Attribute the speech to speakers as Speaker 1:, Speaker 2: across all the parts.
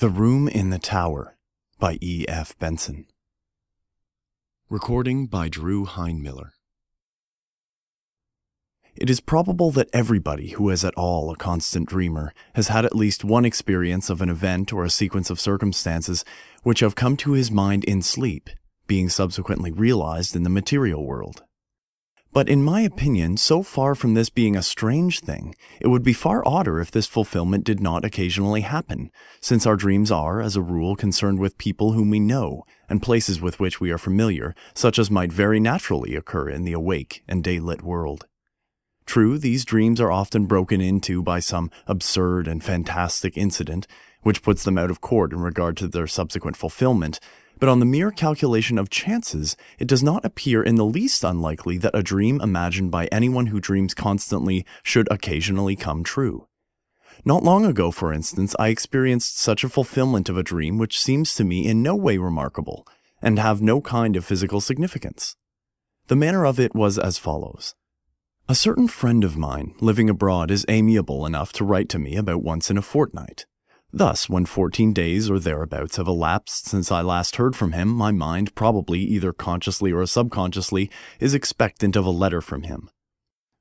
Speaker 1: The Room in the Tower by E.F. Benson. Recording by Drew Heinmiller. It is probable that everybody who is at all a constant dreamer has had at least one experience of an event or a sequence of circumstances which have come to his mind in sleep, being subsequently realized in the material world. But in my opinion, so far from this being a strange thing, it would be far odder if this fulfillment did not occasionally happen, since our dreams are, as a rule, concerned with people whom we know, and places with which we are familiar, such as might very naturally occur in the awake and day-lit world. True, these dreams are often broken into by some absurd and fantastic incident, which puts them out of court in regard to their subsequent fulfillment, but on the mere calculation of chances, it does not appear in the least unlikely that a dream imagined by anyone who dreams constantly should occasionally come true. Not long ago, for instance, I experienced such a fulfillment of a dream which seems to me in no way remarkable, and have no kind of physical significance. The manner of it was as follows. A certain friend of mine, living abroad, is amiable enough to write to me about once in a fortnight. Thus, when 14 days or thereabouts have elapsed since I last heard from him, my mind, probably either consciously or subconsciously, is expectant of a letter from him.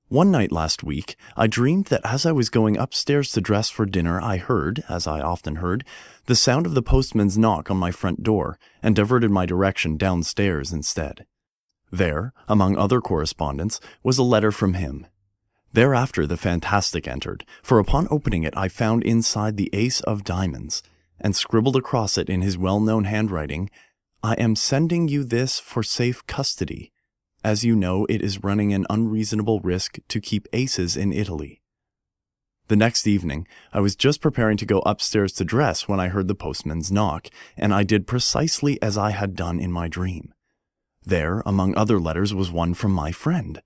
Speaker 1: One night last week, I dreamed that as I was going upstairs to dress for dinner, I heard, as I often heard, the sound of the postman's knock on my front door, and diverted my direction downstairs instead. There, among other correspondence, was a letter from him. Thereafter the fantastic entered, for upon opening it I found inside the ace of diamonds, and scribbled across it in his well-known handwriting, "I am sending you this for safe custody. As you know, it is running an unreasonable risk to keep aces in Italy." The next evening, I was just preparing to go upstairs to dress when I heard the postman's knock, and I did precisely as I had done in my dream. There, among other letters, was one from my friend.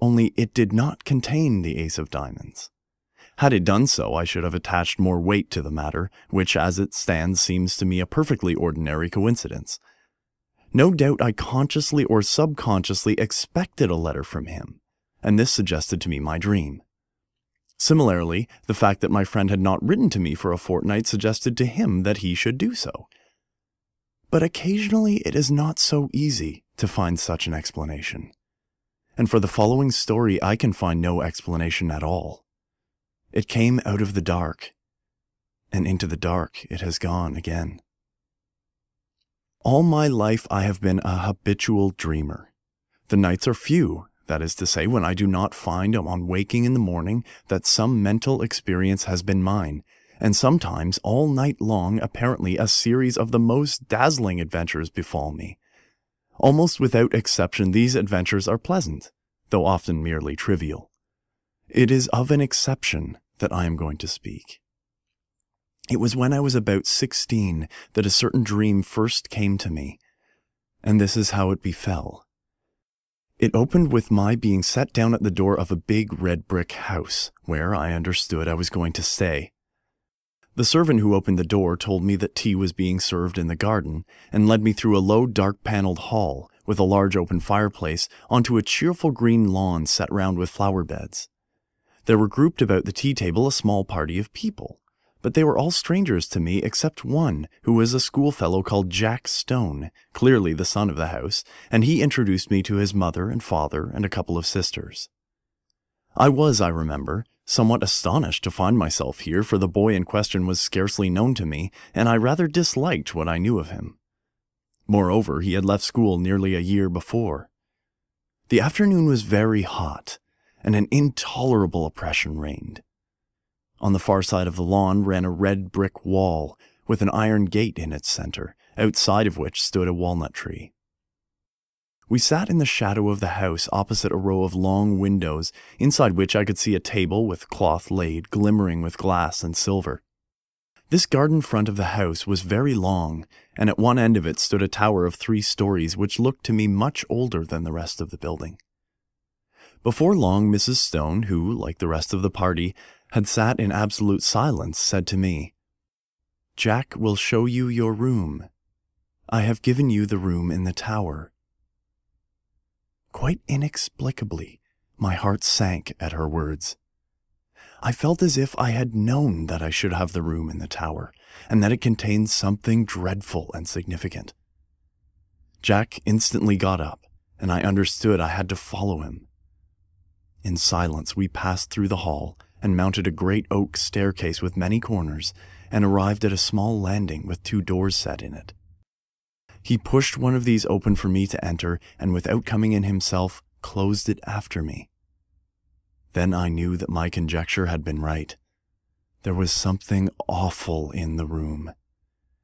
Speaker 1: Only it did not contain the ace of diamonds. Had it done so, I should have attached more weight to the matter, which as it stands seems to me a perfectly ordinary coincidence. No doubt I consciously or subconsciously expected a letter from him, and this suggested to me my dream. Similarly, the fact that my friend had not written to me for a fortnight suggested to him that he should do so. But occasionally it is not so easy to find such an explanation. And for the following story I can find no explanation at all. It came out of the dark, and into the dark it has gone again. All my life I have been a habitual dreamer. The nights are few, that is to say, when I do not find on waking in the morning that some mental experience has been mine, and sometimes all night long apparently a series of the most dazzling adventures befall me. Almost without exception, these adventures are pleasant, though often merely trivial. It is of an exception that I am going to speak. It was when I was about 16 that a certain dream first came to me, and this is how it befell. It opened with my being set down at the door of a big red brick house, where I understood I was going to stay. The servant who opened the door told me that tea was being served in the garden, and led me through a low dark-paneled hall, with a large open fireplace, onto a cheerful green lawn set round with flower beds. There were grouped about the tea table a small party of people, but they were all strangers to me except one, who was a schoolfellow called Jack Stone, clearly the son of the house, and he introduced me to his mother and father and a couple of sisters. I was, I remember, somewhat astonished to find myself here, for the boy in question was scarcely known to me, and I rather disliked what I knew of him. Moreover, he had left school nearly a year before. The afternoon was very hot, and an intolerable oppression reigned. On the far side of the lawn ran a red brick wall, with an iron gate in its center, outside of which stood a walnut tree. We sat in the shadow of the house opposite a row of long windows, inside which I could see a table with cloth laid, glimmering with glass and silver. This garden front of the house was very long, and at one end of it stood a tower of 3 stories which looked to me much older than the rest of the building. Before long, Mrs. Stone, who, like the rest of the party, had sat in absolute silence, said to me, "Jack will show you your room. I have given you the room in the tower." Quite inexplicably, my heart sank at her words. I felt as if I had known that I should have the room in the tower, and that it contained something dreadful and significant. Jack instantly got up, and I understood I had to follow him. In silence, we passed through the hall and mounted a great oak staircase with many corners, and arrived at a small landing with 2 doors set in it. He pushed one of these open for me to enter, and without coming in himself, closed it after me. Then I knew that my conjecture had been right. There was something awful in the room,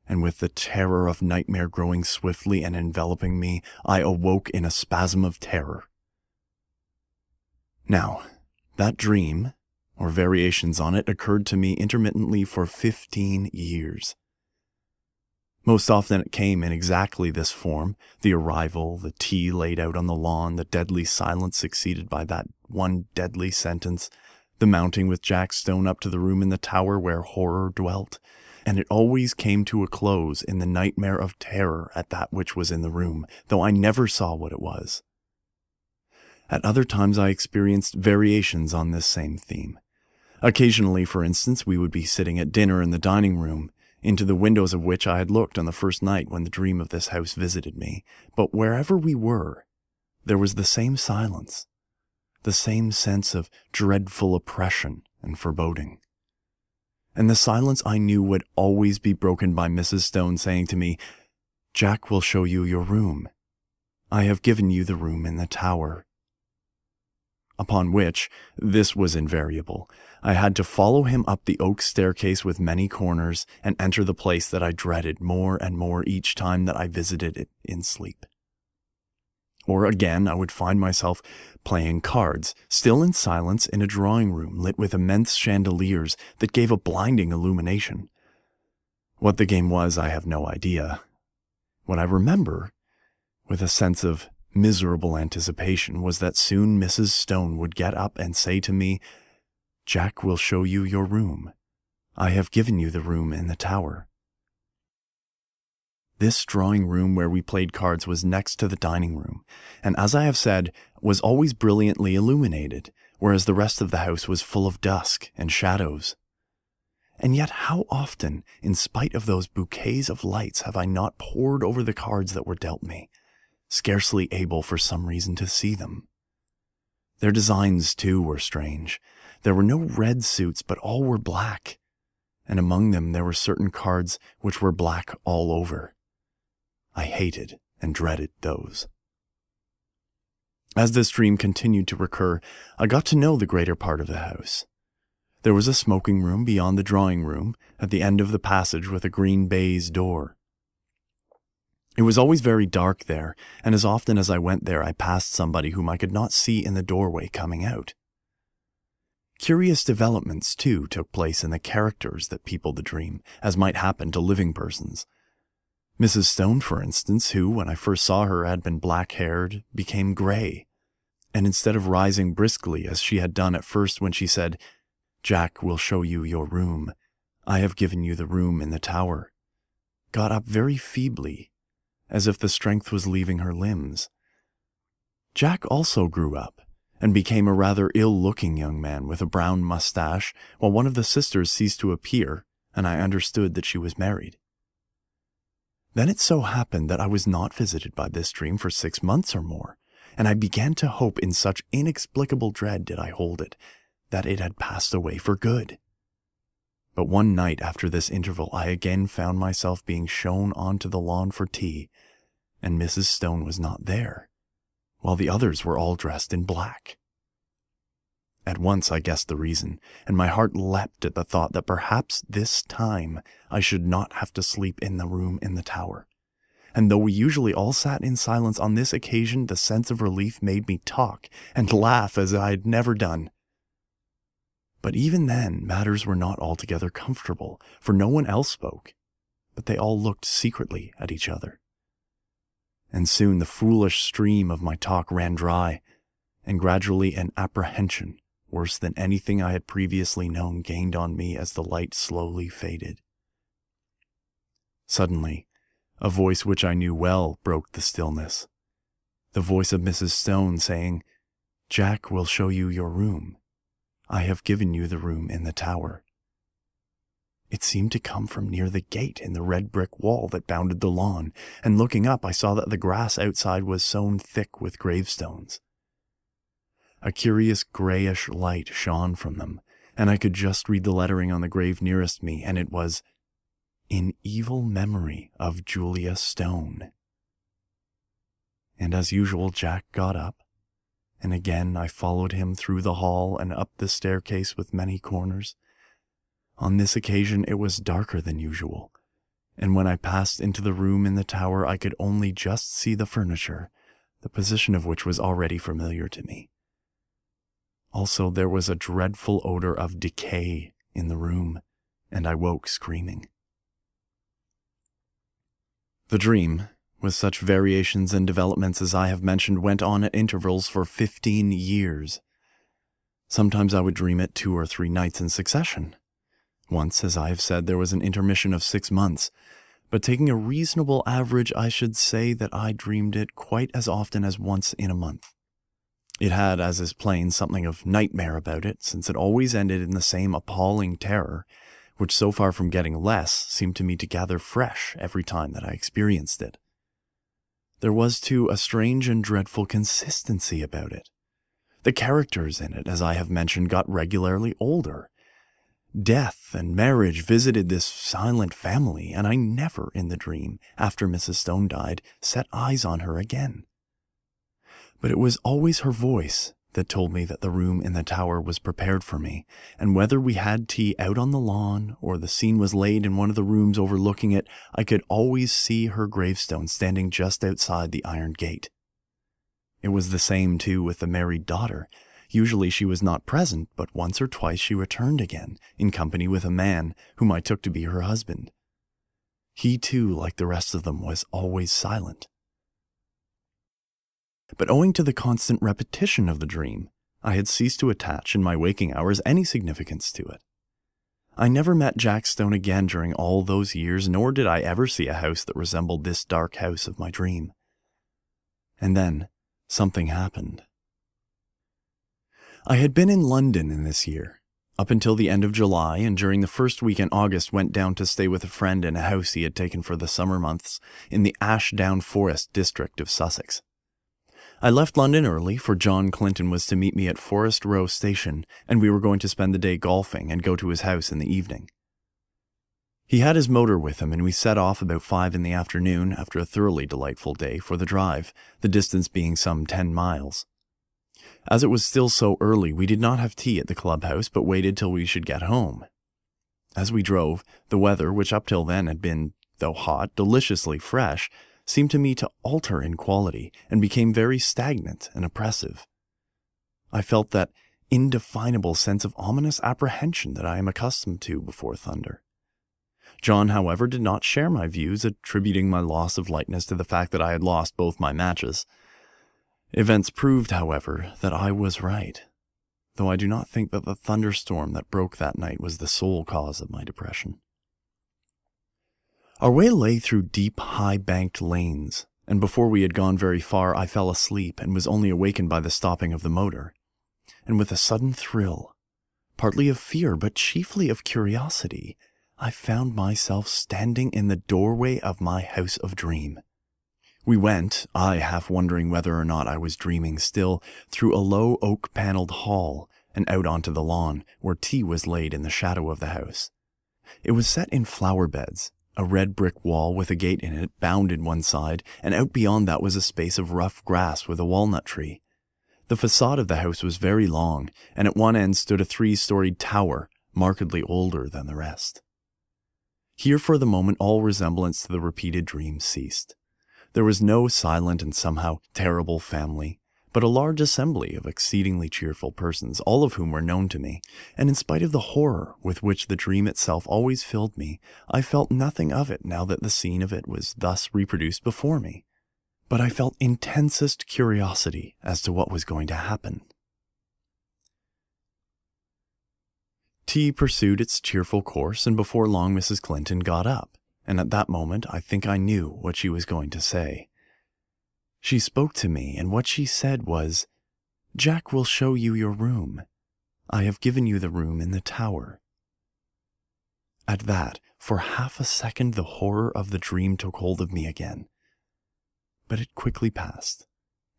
Speaker 1: and with the terror of nightmare growing swiftly and enveloping me, I awoke in a spasm of terror. Now, that dream, or variations on it, occurred to me intermittently for 15 years. Most often it came in exactly this form: the arrival, the tea laid out on the lawn, the deadly silence succeeded by that one deadly sentence, the mounting with Jack Stone up to the room in the tower where horror dwelt, and it always came to a close in the nightmare of terror at that which was in the room, though I never saw what it was. At other times I experienced variations on this same theme. Occasionally, for instance, we would be sitting at dinner in the dining room, into the windows of which I had looked on the first night when the dream of this house visited me, but wherever we were, there was the same silence, the same sense of dreadful oppression and foreboding. And the silence I knew would always be broken by Mrs. Stone saying to me, "Jack will show you your room. I have given you the room in the tower." Upon which, this was invariable, I had to follow him up the oak staircase with many corners and enter the place that I dreaded more and more each time that I visited it in sleep. Or again, I would find myself playing cards, still in silence, in a drawing room lit with immense chandeliers that gave a blinding illumination. What the game was, I have no idea. What I remember, with a sense of miserable anticipation, was that soon Mrs. Stone would get up and say to me, "Jack will show you your room. I have given you the room in the tower." This drawing room where we played cards was next to the dining room, and as I have said, was always brilliantly illuminated, whereas the rest of the house was full of dusk and shadows. And yet how often, in spite of those bouquets of lights, have I not pored over the cards that were dealt me, scarcely able for some reason to see them. Their designs, too, were strange. There were no red suits, but all were black, and among them there were certain cards which were black all over. I hated and dreaded those. As this dream continued to recur, I got to know the greater part of the house. There was a smoking room beyond the drawing room, at the end of the passage with a green baize door. It was always very dark there, and as often as I went there I passed somebody whom I could not see in the doorway coming out. Curious developments, too, took place in the characters that peopled the dream, as might happen to living persons. Mrs. Stone, for instance, who, when I first saw her, had been black-haired, became grey, and instead of rising briskly as she had done at first when she said, "Jack will show you your room. I have given you the room in the tower," got up very feebly, as if the strength was leaving her limbs. Jack also grew up, and became a rather ill-looking young man with a brown mustache, while one of the sisters ceased to appear, and I understood that she was married. Then it so happened that I was not visited by this dream for 6 months or more, and I began to hope, in such inexplicable dread did I hold it, that it had passed away for good. But one night after this interval I again found myself being shown onto the lawn for tea, and Mrs. Stone was not there, while the others were all dressed in black. At once I guessed the reason, and my heart leapt at the thought that perhaps this time I should not have to sleep in the room in the tower. And though we usually all sat in silence, on this occasion the sense of relief made me talk and laugh as I had never done. But even then matters were not altogether comfortable, for no one else spoke, but they all looked secretly at each other. And soon the foolish stream of my talk ran dry, and gradually an apprehension, worse than anything I had previously known, gained on me as the light slowly faded. Suddenly, a voice which I knew well broke the stillness, the voice of Mrs. Stone saying, "Jack will show you your room. I have given you the room in the tower." It seemed to come from near the gate in the red brick wall that bounded the lawn, and looking up I saw that the grass outside was sown thick with gravestones. A curious grayish light shone from them, and I could just read the lettering on the grave nearest me, and it was, "In evil memory of Julia Stone." And as usual, Jack got up, and again I followed him through the hall and up the staircase with many corners. On this occasion it was darker than usual, and when I passed into the room in the tower I could only just see the furniture, the position of which was already familiar to me. Also there was a dreadful odor of decay in the room, and I woke screaming. The dream, with such variations and developments as I have mentioned, went on at intervals for 15 years. Sometimes I would dream it 2 or 3 nights in succession. Once, as I have said, there was an intermission of 6 months, but taking a reasonable average, I should say that I dreamed it quite as often as once in a month. It had, as is plain, something of nightmare about it, since it always ended in the same appalling terror, which so far from getting less, seemed to me to gather fresh every time that I experienced it. There was, too, a strange and dreadful consistency about it. The characters in it, as I have mentioned, got regularly older. Death and marriage visited this silent family, and I never in the dream, after Mrs. Stone died, set eyes on her again. But it was always her voice that told me that the room in the tower was prepared for me, and whether we had tea out on the lawn or the scene was laid in one of the rooms overlooking it, I could always see her gravestone standing just outside the iron gate. It was the same, too, with the married daughter. Usually she was not present, but once or twice she returned again, in company with a man whom I took to be her husband. He, too, like the rest of them, was always silent. But owing to the constant repetition of the dream, I had ceased to attach in my waking hours any significance to it. I never met Jack Stone again during all those years, nor did I ever see a house that resembled this dark house of my dream. And then, something happened. I had been in London in this year, up until the end of July, and during the first week in August went down to stay with a friend in a house he had taken for the summer months in the Ashdown Forest district of Sussex. I left London early, for John Clinton was to meet me at Forest Row Station, and we were going to spend the day golfing and go to his house in the evening. He had his motor with him, and we set off about 5 in the afternoon after a thoroughly delightful day for the drive, the distance being some 10 miles. As it was still so early, we did not have tea at the clubhouse, but waited till we should get home. As we drove, the weather, which up till then had been, though hot, deliciously fresh, seemed to me to alter in quality, and became very stagnant and oppressive. I felt that indefinable sense of ominous apprehension that I am accustomed to before thunder. John, however, did not share my views, attributing my loss of lightness to the fact that I had lost both my matches. Events proved, however, that I was right, though I do not think that the thunderstorm that broke that night was the sole cause of my depression. Our way lay through deep, high-banked lanes, and before we had gone very far I fell asleep and was only awakened by the stopping of the motor, and with a sudden thrill, partly of fear but chiefly of curiosity, I found myself standing in the doorway of my house of dream. We went, I half wondering whether or not I was dreaming still, through a low oak-paneled hall and out onto the lawn, where tea was laid in the shadow of the house. It was set in flower beds. A red brick wall with a gate in it bounded one side, and out beyond that was a space of rough grass with a walnut tree. The facade of the house was very long, and at one end stood a 3-storied tower, markedly older than the rest. Here for the moment all resemblance to the repeated dream ceased. There was no silent and somehow terrible family, but a large assembly of exceedingly cheerful persons, all of whom were known to me, and in spite of the horror with which the dream itself always filled me, I felt nothing of it now that the scene of it was thus reproduced before me. But I felt intensest curiosity as to what was going to happen. Tea pursued its cheerful course, and before long Mrs. Clinton got up, and at that moment I think I knew what she was going to say. She spoke to me, and what she said was, "Jack will show you your room. I have given you the room in the tower." At that, for half a second, the horror of the dream took hold of me again. But it quickly passed,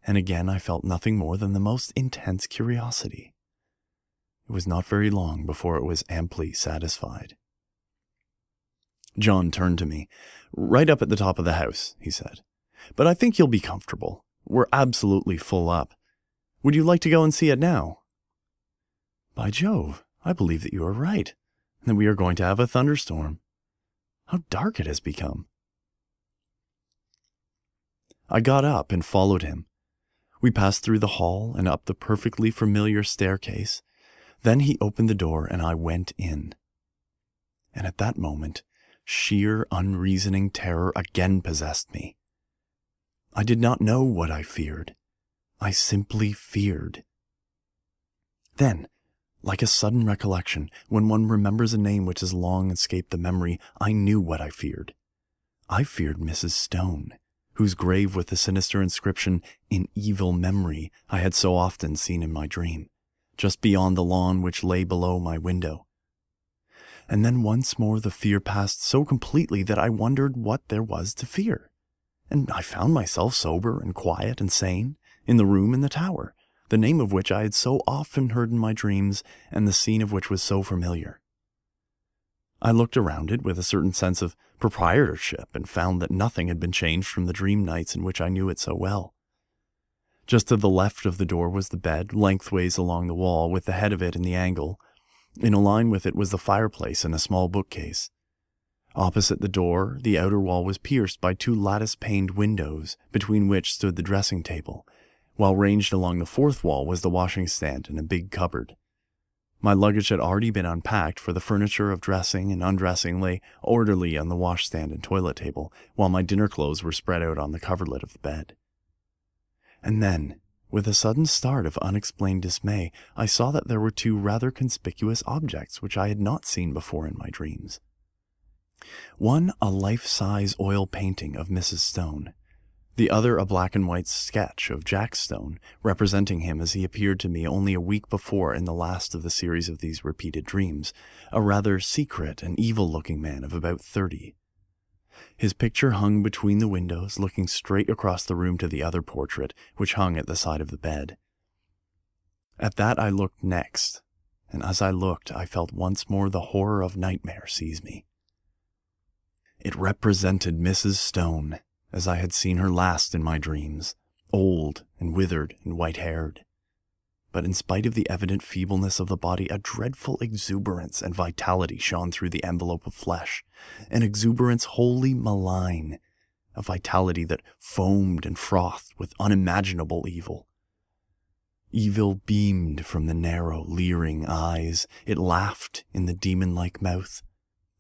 Speaker 1: and again I felt nothing more than the most intense curiosity. It was not very long before it was amply satisfied. John turned to me. "Right up at the top of the house," he said. "But I think you'll be comfortable. We're absolutely full up. Would you like to go and see it now?" "By Jove, I believe that you are right, and that we are going to have a thunderstorm. How dark it has become." I got up and followed him. We passed through the hall and up the perfectly familiar staircase. Then he opened the door and I went in. And at that moment, sheer unreasoning terror again possessed me. I did not know what I feared. I simply feared. Then, like a sudden recollection, when one remembers a name which has long escaped the memory, I knew what I feared. I feared Mrs. Stone, whose grave with the sinister inscription, "In evil memory," I had so often seen in my dream, just beyond the lawn which lay below my window. And then once more the fear passed so completely that I wondered what there was to fear. And I found myself sober and quiet and sane, in the room in the tower, the name of which I had so often heard in my dreams, and the scene of which was so familiar. I looked around it with a certain sense of proprietorship and found that nothing had been changed from the dream nights in which I knew it so well. Just to the left of the door was the bed, lengthways along the wall, with the head of it in the angle. In a line with it was the fireplace and a small bookcase. Opposite the door, the outer wall was pierced by 2 lattice-paned windows, between which stood the dressing table, while ranged along the fourth wall was the washing stand and a big cupboard. My luggage had already been unpacked, for the furniture of dressing and undressing lay orderly on the washstand and toilet table, while my dinner clothes were spread out on the coverlet of the bed. And then, with a sudden start of unexplained dismay, I saw that there were 2 rather conspicuous objects which I had not seen before in my dreams. One, a life-size oil painting of Mrs. Stone. The other, a black-and-white sketch of Jack Stone, representing him as he appeared to me only a week before in the last of the series of these repeated dreams, a rather secret and evil-looking man of about 30. His picture hung between the windows, looking straight across the room to the other portrait, which hung at the side of the bed. At that I looked next, and as I looked, I felt once more the horror of nightmare seize me. It represented Mrs. Stone, as I had seen her last in my dreams, old and withered and white-haired. But in spite of the evident feebleness of the body, a dreadful exuberance and vitality shone through the envelope of flesh, an exuberance wholly malign, a vitality that foamed and frothed with unimaginable evil. Evil beamed from the narrow, leering eyes. It laughed in the demon-like mouth.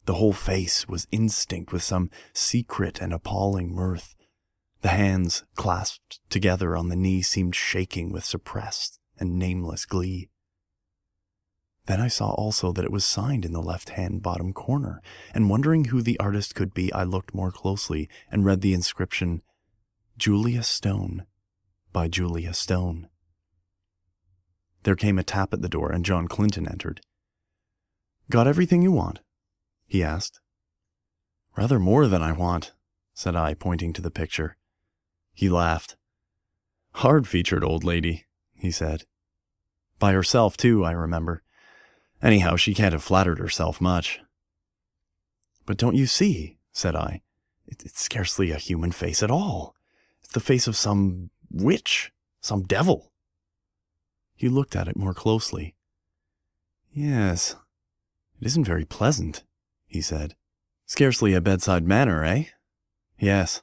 Speaker 1: The whole face was instinct with some secret and appalling mirth. The hands, clasped together on the knee, seemed shaking with suppressed and nameless glee. Then I saw also that it was signed in the left-hand bottom corner, and wondering who the artist could be, I looked more closely and read the inscription, "Julia Stone, by Julia Stone." There came a tap at the door, and John Clinton entered. "Got everything you want?" he asked. "Rather more than I want," said I, pointing to the picture. He laughed. "Hard-featured old lady," he said. "By herself, too, I remember. Anyhow, she can't have flattered herself much." "But don't you see," said I, it's scarcely a human face at all. It's the face of some witch, some devil." He looked at it more closely. "Yes, it isn't very pleasant," he said. "Scarcely a bedside manner, eh? Yes.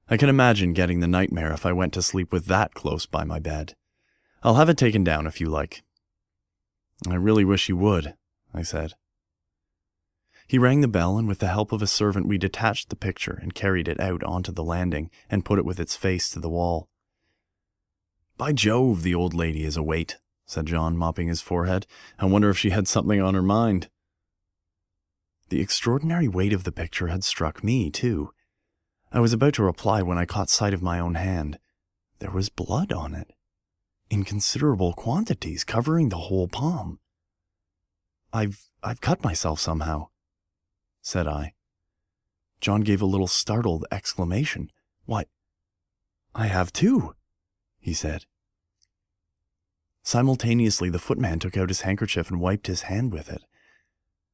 Speaker 1: I can imagine getting the nightmare if I went to sleep with that close by my bed. I'll have it taken down if you like." "I really wish you would," I said. He rang the bell, and with the help of a servant we detached the picture and carried it out onto the landing and put it with its face to the wall. "By Jove, the old lady is a weight," said John, mopping his forehead. "I wonder if she had something on her mind." The extraordinary weight of the picture had struck me, too. I was about to reply when I caught sight of my own hand. There was blood on it, in considerable quantities, covering the whole palm. I've cut myself somehow," said I. John gave a little startled exclamation. "Why, I have too," he said. Simultaneously, the footman took out his handkerchief and wiped his hand with it.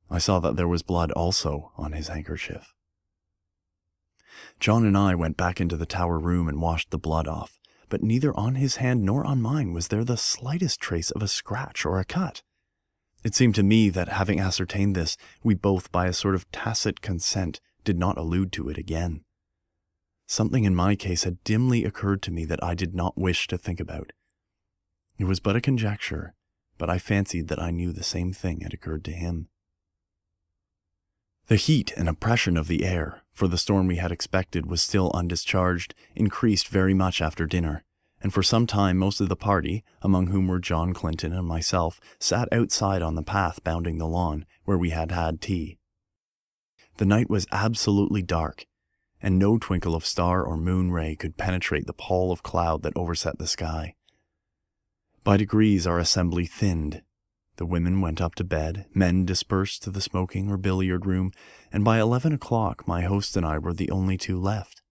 Speaker 1: I saw that there was blood also on his handkerchief. John and I went back into the tower room and washed the blood off, but neither on his hand nor on mine was there the slightest trace of a scratch or a cut. It seemed to me that, having ascertained this, we both, by a sort of tacit consent, did not allude to it again. Something in my case had dimly occurred to me that I did not wish to think about. It was but a conjecture, but I fancied that I knew the same thing had occurred to him. The heat and oppression of the air, for the storm we had expected was still undischarged, increased very much after dinner, and for some time most of the party, among whom were John Clinton and myself, sat outside on the path bounding the lawn, where we had had tea. The night was absolutely dark, and no twinkle of star or moon ray could penetrate the pall of cloud that overset the sky. By degrees our assembly thinned. The women went up to bed, men dispersed to the smoking or billiard room, and by 11 o'clock my host and I were the only two left.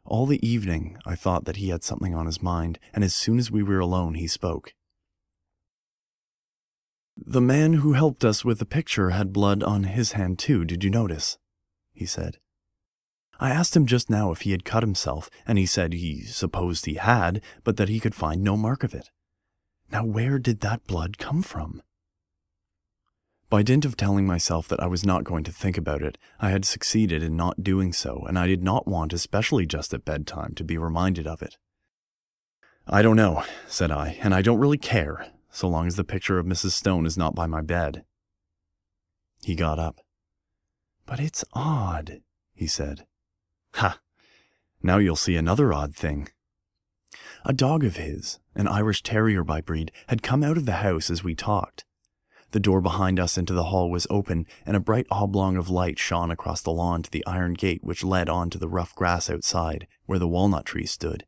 Speaker 1: All the evening I thought that he had something on his mind, and as soon as we were alone he spoke. "The man who helped us with the picture had blood on his hand too, did you notice?" he said. "I asked him just now if he had cut himself, and he said he supposed he had, but that he could find no mark of it. Now where did that blood come from?" By dint of telling myself that I was not going to think about it, I had succeeded in not doing so, and I did not want, especially just at bedtime, to be reminded of it. "I don't know," said I, "and I don't really care, so long as the picture of Mrs. Stone is not by my bed." He got up. "But it's odd," he said. "Ha! Now you'll see another odd thing." A dog of his, an Irish Terrier by breed, had come out of the house as we talked. The door behind us into the hall was open, and a bright oblong of light shone across the lawn to the iron gate which led on to the rough grass outside, where the walnut tree stood.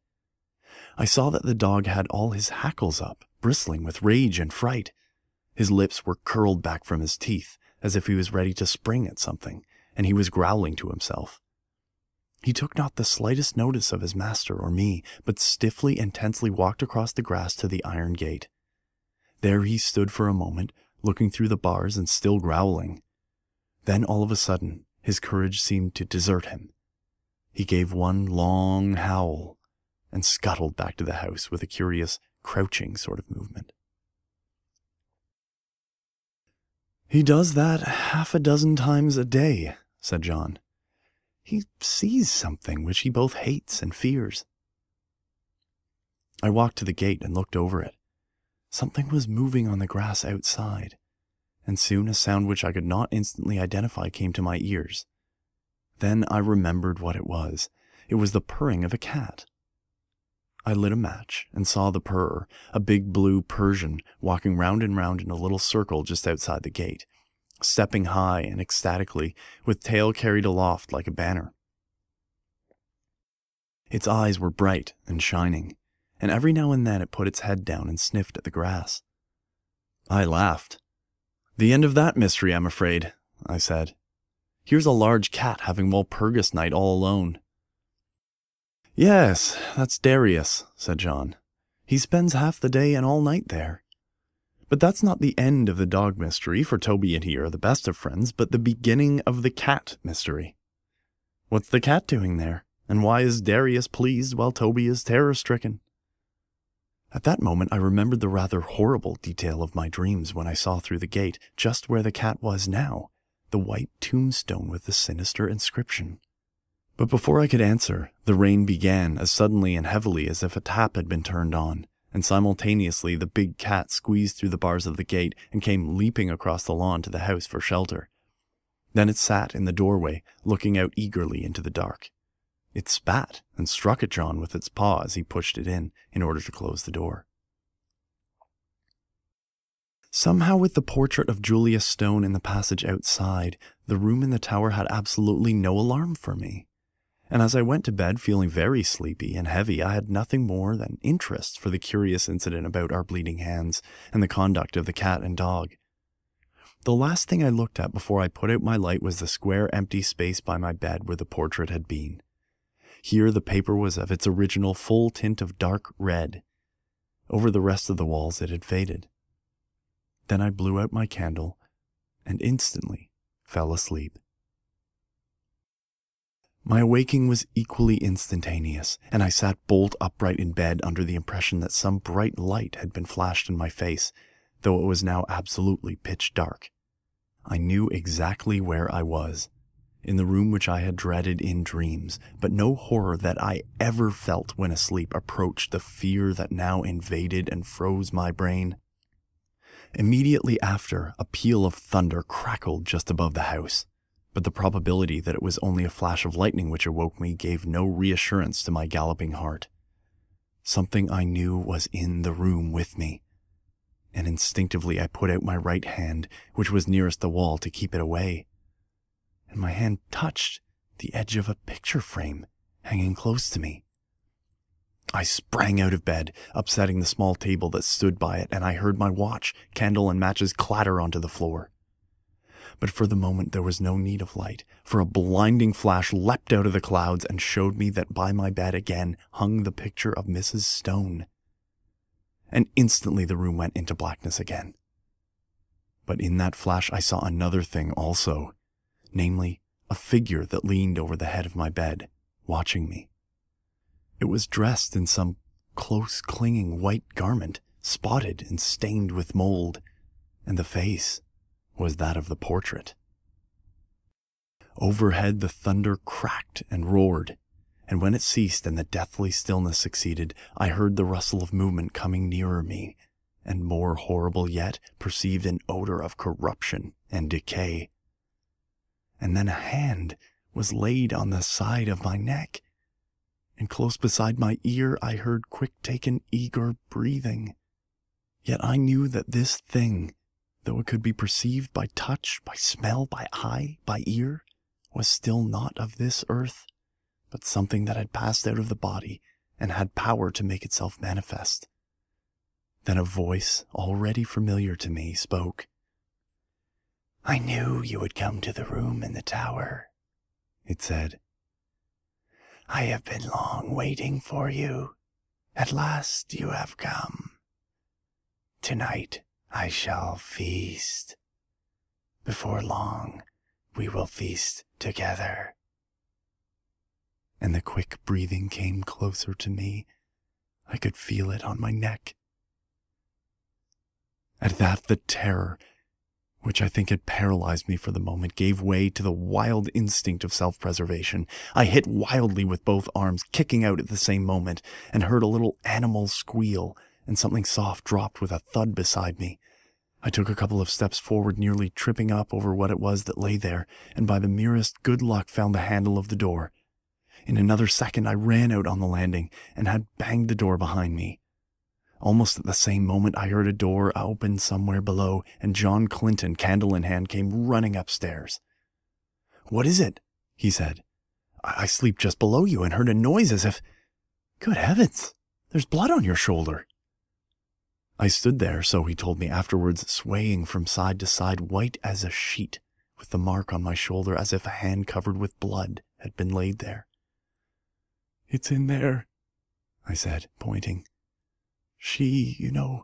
Speaker 1: I saw that the dog had all his hackles up, bristling with rage and fright. His lips were curled back from his teeth, as if he was ready to spring at something, and he was growling to himself. He took not the slightest notice of his master or me, but stiffly and tensely walked across the grass to the iron gate. There he stood for a moment, looking through the bars and still growling. Then all of a sudden, his courage seemed to desert him. He gave one long howl and scuttled back to the house with a curious, crouching sort of movement. "He does that half a dozen times a day," said John. "He sees something which he both hates and fears." I walked to the gate and looked over it. Something was moving on the grass outside, and soon a sound which I could not instantly identify came to my ears. Then I remembered what it was. It was the purring of a cat. I lit a match and saw the purrer, a big blue Persian, walking round and round in a little circle just outside the gate, stepping high and ecstatically, with tail carried aloft like a banner. Its eyes were bright and shining, and every now and then it put its head down and sniffed at the grass. I laughed. "The end of that mystery, I'm afraid," I said. "Here's a large cat having Walpurgis night all alone." "Yes, that's Darius," said John. "He spends half the day and all night there. But that's not the end of the dog mystery, for Toby and he are the best of friends, but the beginning of the cat mystery. What's the cat doing there, and why is Darius pleased while Toby is terror-stricken?" At that moment I remembered the rather horrible detail of my dreams when I saw through the gate, just where the cat was now, the white tombstone with the sinister inscription. But before I could answer, the rain began as suddenly and heavily as if a tap had been turned on, and simultaneously the big cat squeezed through the bars of the gate and came leaping across the lawn to the house for shelter. Then it sat in the doorway, looking out eagerly into the dark. It spat and struck at John with its paw as he pushed it in order to close the door. Somehow, with the portrait of Julius Stone in the passage outside, the room in the tower had absolutely no alarm for me. And as I went to bed feeling very sleepy and heavy, I had nothing more than interest for the curious incident about our bleeding hands and the conduct of the cat and dog. The last thing I looked at before I put out my light was the square empty space by my bed where the portrait had been. Here the paper was of its original full tint of dark red. Over the rest of the walls it had faded. Then I blew out my candle and instantly fell asleep. My awaking was equally instantaneous, and I sat bolt upright in bed under the impression that some bright light had been flashed in my face, though it was now absolutely pitch dark. I knew exactly where I was, in the room which I had dreaded in dreams, but no horror that I ever felt when asleep approached the fear that now invaded and froze my brain. Immediately after, a peal of thunder crackled just above the house, but the probability that it was only a flash of lightning which awoke me gave no reassurance to my galloping heart. Something I knew was in the room with me, and instinctively I put out my right hand, which was nearest the wall, to keep it away, and my hand touched the edge of a picture frame hanging close to me. I sprang out of bed, upsetting the small table that stood by it, and I heard my watch, candle, and matches clatter onto the floor. But for the moment there was no need of light, for a blinding flash leapt out of the clouds and showed me that by my bed again hung the picture of Mrs. Stone. And instantly the room went into blackness again. But in that flash I saw another thing also, namely, a figure that leaned over the head of my bed, watching me. It was dressed in some close-clinging white garment, spotted and stained with mold, and the face was that of the portrait. Overhead the thunder cracked and roared, and when it ceased and the deathly stillness succeeded, I heard the rustle of movement coming nearer me, and more horrible yet, perceived an odor of corruption and decay. And then a hand was laid on the side of my neck, and close beside my ear I heard quick-taken, eager breathing. Yet I knew that this thing, though it could be perceived by touch, by smell, by eye, by ear, was still not of this earth, but something that had passed out of the body and had power to make itself manifest. Then a voice, already familiar to me, spoke. "I knew you would come to the room in the tower," it said. "I have been long waiting for you. At last you have come. Tonight I shall feast. Before long we will feast together." And the quick breathing came closer to me. I could feel it on my neck. At that the terror, which I think had paralyzed me for the moment, gave way to the wild instinct of self-preservation. I hit wildly with both arms, kicking out at the same moment, and heard a little animal squeal, and something soft dropped with a thud beside me. I took a couple of steps forward, nearly tripping up over what it was that lay there, and by the merest good luck found the handle of the door. In another second I ran out on the landing, and had banged the door behind me. Almost at the same moment I heard a door open somewhere below, and John Clinton, candle in hand, came running upstairs. "What is it?" he said. I sleep just below you and heard a noise as if... Good heavens, there's blood on your shoulder." I stood there, so he told me afterwards, swaying from side to side, white as a sheet, with the mark on my shoulder as if a hand covered with blood had been laid there. "It's in there," I said, pointing. "She, you know,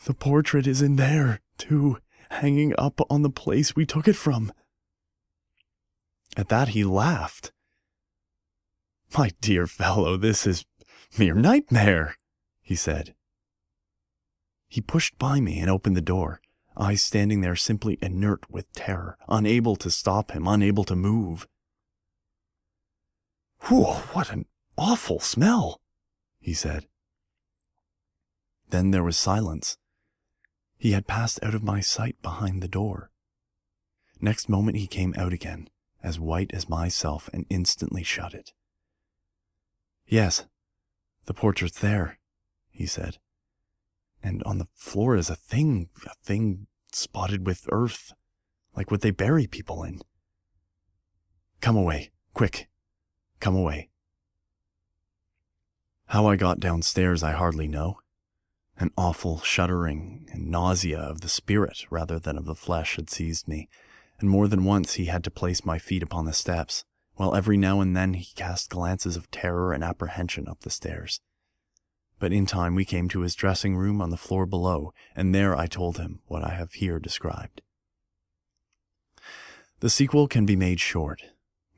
Speaker 1: the portrait is in there, too, hanging up on the place we took it from." At that he laughed. "My dear fellow, this is mere nightmare," he said. He pushed by me and opened the door, I standing there simply inert with terror, unable to stop him, unable to move. "Whew, what an awful smell," he said. Then there was silence. He had passed out of my sight behind the door. Next moment he came out again, as white as myself, and instantly shut it. "Yes, the portrait's there," he said. "And on the floor is a thing spotted with earth, like what they bury people in. Come away, quick, come away." How I got downstairs I hardly know. An awful shuddering and nausea of the spirit rather than of the flesh had seized me, and more than once he had to place my feet upon the steps, while every now and then he cast glances of terror and apprehension up the stairs. But in time we came to his dressing room on the floor below, and there I told him what I have here described. The sequel can be made short.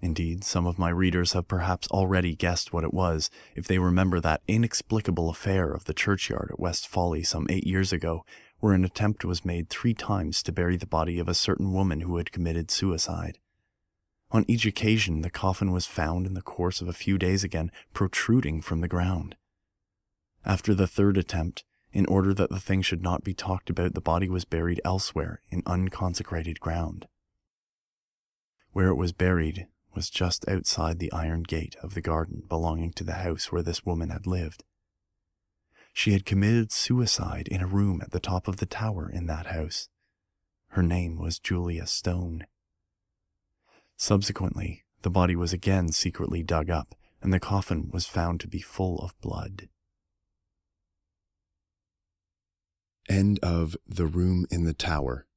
Speaker 1: Indeed, some of my readers have perhaps already guessed what it was, if they remember that inexplicable affair of the churchyard at West Folly some 8 years ago, where an attempt was made 3 times to bury the body of a certain woman who had committed suicide. On each occasion, the coffin was found in the course of a few days again protruding from the ground. After the 3rd attempt, in order that the thing should not be talked about, the body was buried elsewhere in unconsecrated ground. Where it was buried was just outside the iron gate of the garden belonging to the house where this woman had lived. She had committed suicide in a room at the top of the tower in that house. Her name was Julia Stone. Subsequently, the body was again secretly dug up, and the coffin was found to be full of blood.
Speaker 2: End of The Room in the Tower